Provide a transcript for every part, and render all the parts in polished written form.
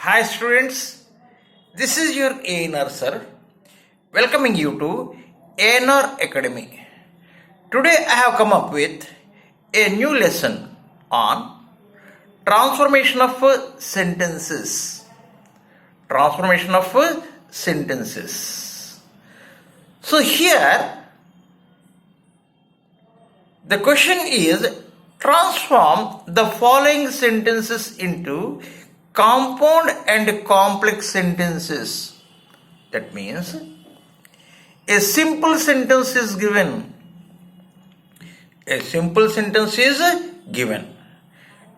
Hi students, this is your ANR sir, welcoming you to ANR Academy. Today I have come up with a new lesson on transformation of sentences. Transformation of sentences. So here the question is transform the following sentences into compound and complex sentences. That means a simple sentence is given. A simple sentence is given.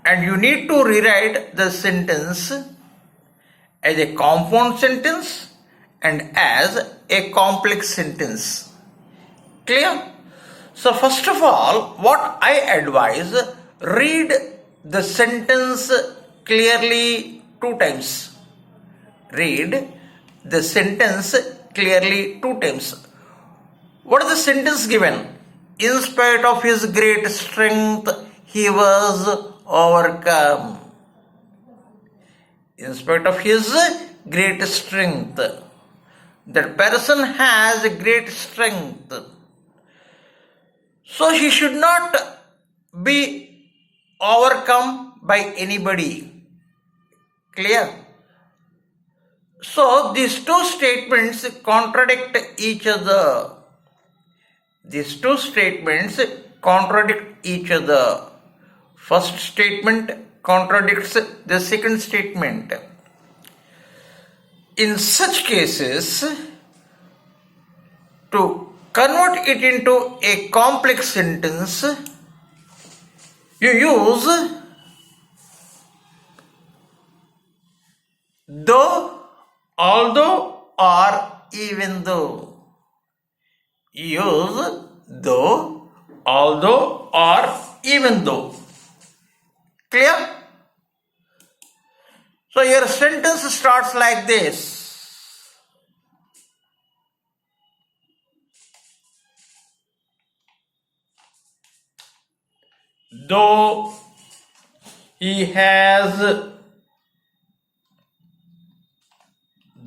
And you need to rewrite the sentence as a compound sentence and as a complex sentence. Clear? So first of all, what I advise, read the sentence clearly 2 times. Read the sentence clearly 2 times. What is the sentence given? In spite of his great strength, he was overcome. In spite of his great strength. That person has great strength. So he should not be overcome by anybody. Clear? So these two statements contradict each other. These two statements contradict each other. First statement contradicts the second statement. In such cases, to convert it into a complex sentence, you use though, although, or even though. Use though, although, or even though. Clear? So your sentence starts like this. Though he has,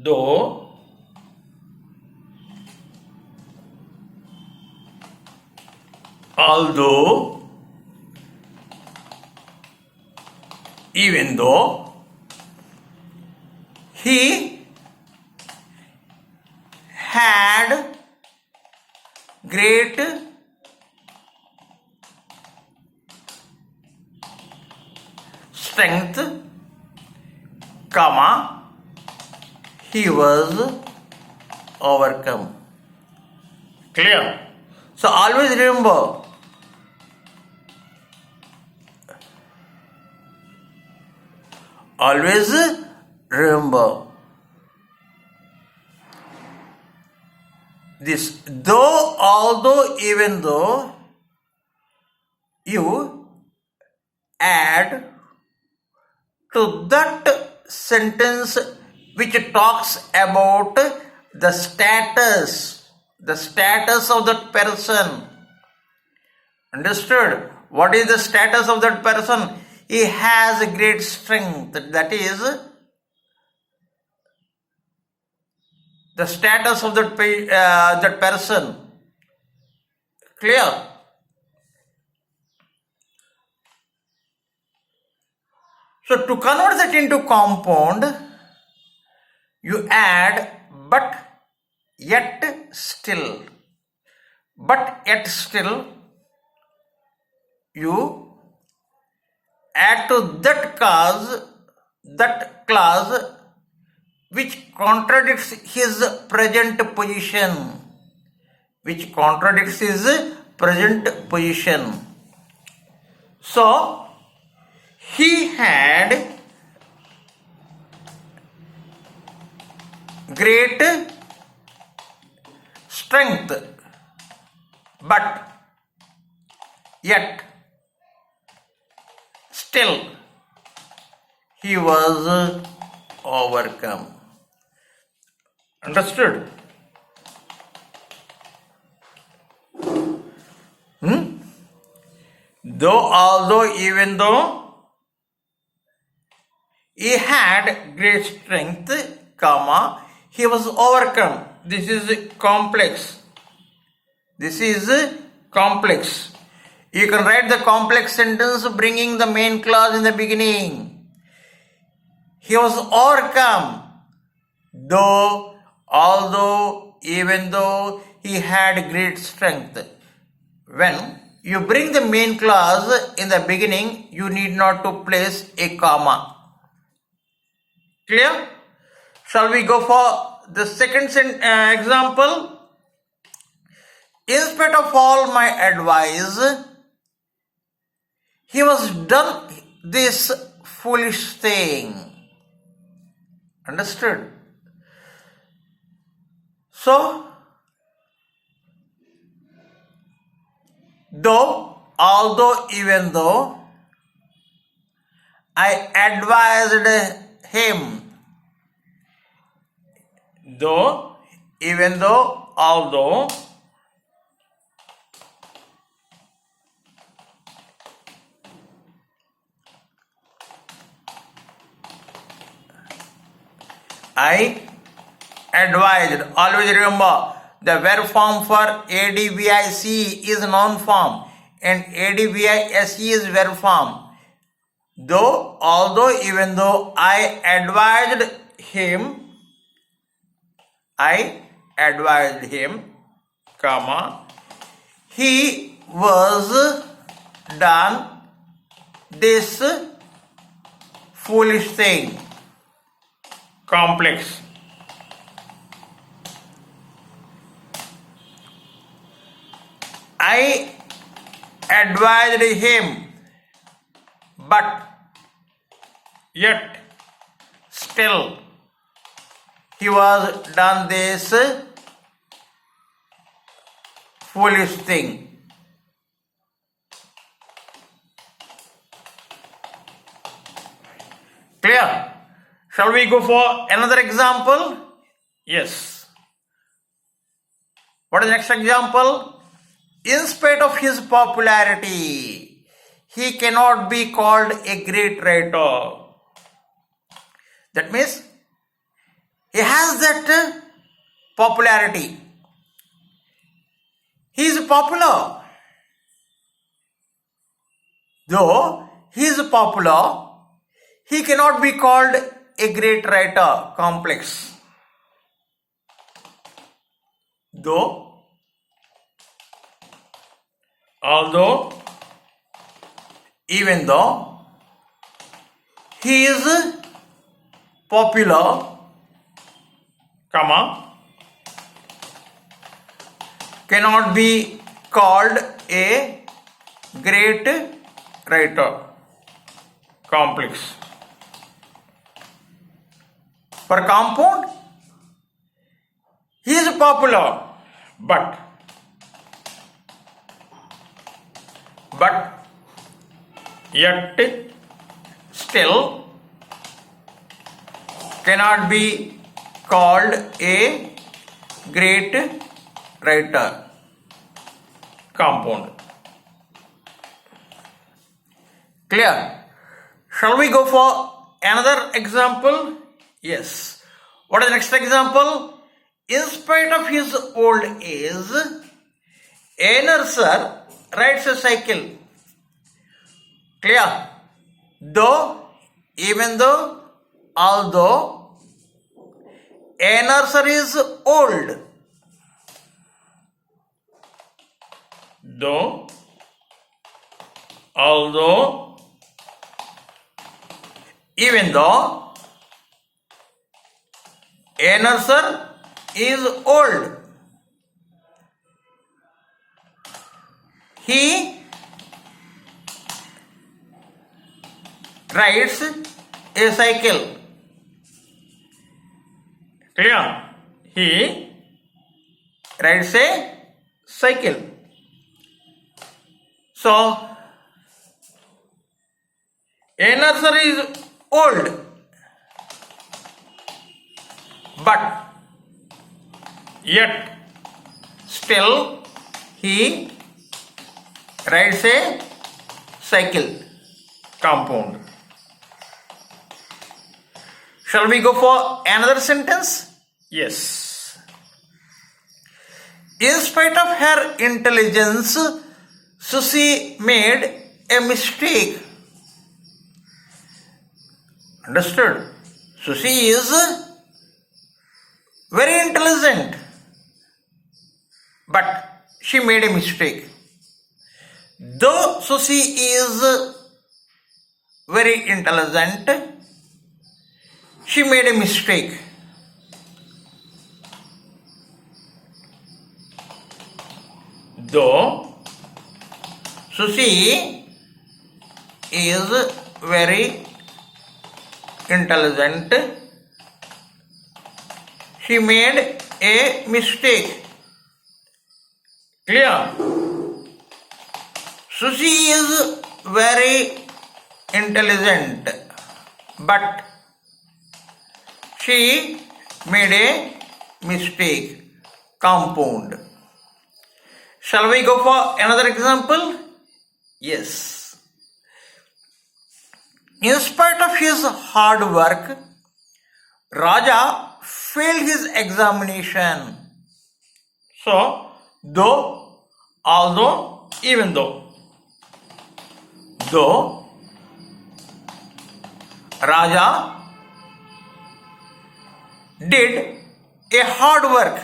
though although, even though, he had great strength, comma, he was overcome. Clear? So always remember, this though, although, even though, you add to that sentence which talks about the status of that person. Understood? What is the status of that person? He has a great strength. That is the status of that person. Clear? So to convert that into compound, you add but yet still. But yet still, you add to that clause which contradicts his present position. So, he had great strength, but yet still he was overcome. Understood? Though, although, even though, He had great strength, comma, he was overcome. This is complex. This is complex. You can write the complex sentence bringing the main clause in the beginning. He was overcome, though, although, even though he had great strength. When you bring the main clause in the beginning, you need not to place a comma. Clear? Shall we go for the second example? In spite of all my advice, he was done this foolish thing. Understood? So, though, although, even though, I advised him. Though, even though, although, I advised. Always remember, the verb form for advic is noun form and advice is verb form. Though, although, even though, I advised him, comma, he was done this foolish thing. Complex. I advised him, but yet still he was done this foolish thing. Clear? Shall we go for another example? Yes. What is the next example? In spite of his popularity, he cannot be called a great writer. That means he has that popularity. He is popular. Though he is popular, he cannot be called a great writer. Complex. Though, although, even though, he is popular, comma, cannot be called a great writer. Complex. For compound, he is popular, but yet still cannot be called a great writer. Compound. Clear? Shall we go for another example? Yes. What is the next example? In spite of his old age, a nurser rides a cycle. Clear? Though, even though, although, a nurser is old. Though, although, even though, a nurser is old. He rides a cycle. Clear? He rides a cycle. So, a nurser is old, but yet still he rides a cycle. Compound. Shall we go for another sentence? Yes. In spite of her intelligence, Susie made a mistake. Understood? Susie is very intelligent, but she made a mistake. Though Susie is very intelligent, she made a mistake. Though Susie is very intelligent, she made a mistake. Clear? Susie is very intelligent, but she made a mistake. Compound. Shall we go for another example? Yes. In spite of his hard work, Raja failed his examination. So, though, although, even though. Though Raja did a hard work.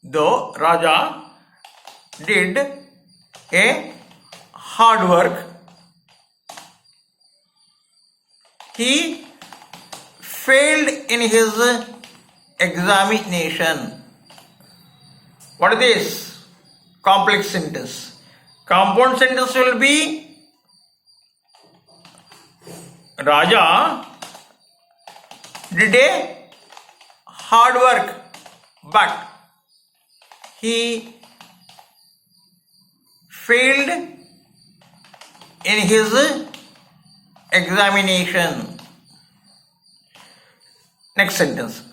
Though Raja did a hard work, he failed in his examination. What is this? Complex sentence. Compound sentence will be Raja did a hard work, but he failed in his examination. Next sentence.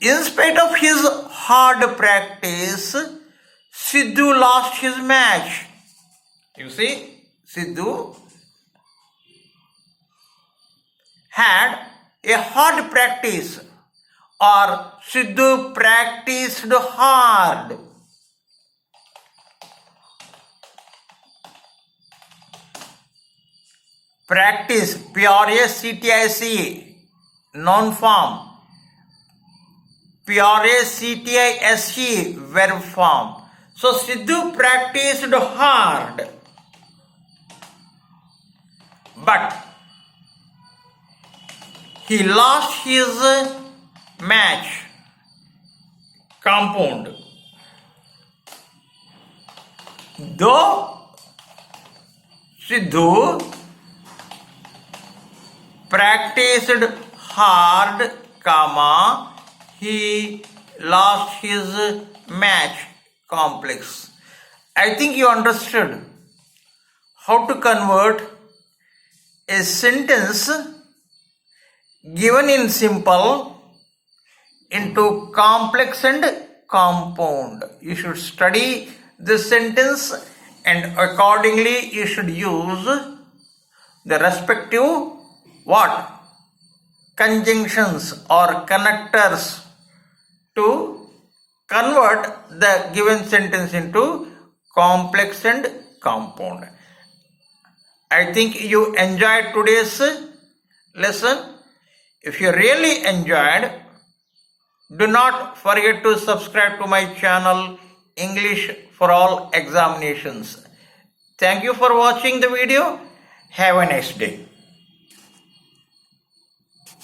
In spite of his hard practice, Sidhu lost his match. You see, Sidhu had a hard practice, or Sidhu practiced hard. Practice, P-R-A-C-T-I-C, noun form. P-R-A-C-T-I-S-E, verb form. So Sidhu practiced hard, but he lost his match. Compound. Though Sidhu practiced hard, comma, he lost his match. Complex. I think you understood how to convert a sentence given in simple into complex and compound. You should study this sentence and accordingly you should use the respective what? Conjunctions or connectors to convert the given sentence into complex and compound. I think you enjoyed today's lesson. If you really enjoyed, do not forget to subscribe to my channel English for All Examinations. Thank you for watching the video. Have a nice day.